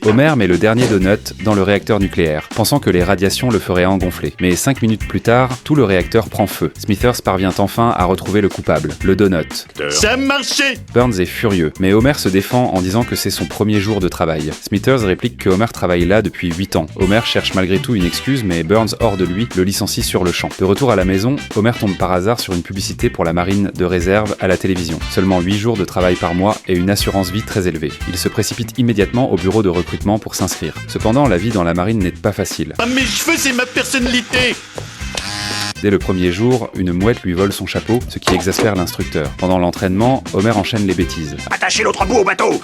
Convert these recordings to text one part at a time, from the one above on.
Homer met le dernier donut dans le réacteur nucléaire, pensant que les radiations le feraient engonfler. Mais 5 minutes plus tard, tout le réacteur prend feu. Smithers parvient enfin à retrouver le coupable, le donut. Ça a marché! Burns est furieux, mais Homer se défend en disant que c'est son premier jour de travail. Smithers réplique que Homer travaille là depuis 8 ans. Homer cherche malgré tout une excuse, mais Burns, hors de lui, le licencie sur le champ. De retour à la maison, Homer tombe par hasard sur une publicité pour la marine de réserve à la télévision. Seulement 8 jours de travail par mois et une assurance vie très élevée. Il se précipite immédiatement au bureau de recrutement pour s'inscrire. Cependant, la vie dans la marine n'est pas facile. Ah, mes cheveux, c'est ma personnalité! Dès le premier jour, une mouette lui vole son chapeau, ce qui exaspère l'instructeur. Pendant l'entraînement, Homer enchaîne les bêtises. Attachez l'autre bout au bateau!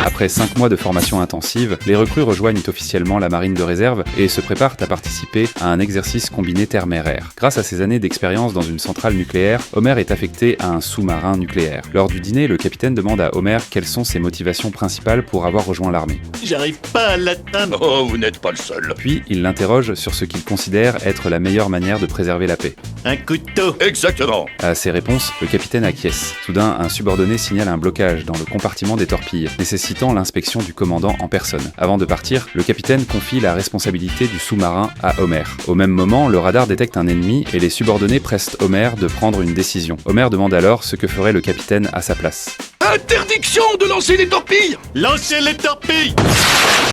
Après 5 mois de formation intensive, les recrues rejoignent officiellement la marine de réserve et se préparent à participer à un exercice combiné terre-mer-air. Grâce à ses années d'expérience dans une centrale nucléaire, Homer est affecté à un sous-marin nucléaire. Lors du dîner, le capitaine demande à Homer quelles sont ses motivations principales pour avoir rejoint l'armée. J'arrive pas à l'atteindre. Oh, vous n'êtes pas le seul. Puis, il l'interroge sur ce qu'il considère être la meilleure manière de préserver la paix. Un couteau. Exactement. À ses réponses, le capitaine acquiesce. Soudain, un subordonné signale un blocage dans le compartiment des torpilles, nécessitant l'inspection du commandant en personne. Avant de partir, le capitaine confie la responsabilité du sous-marin à Homer. Au même moment, le radar détecte un ennemi et les subordonnés pressent Homer de prendre une décision. Homer demande alors ce que ferait le capitaine à sa place. Interdiction de lancer les torpilles! Lancez les torpilles!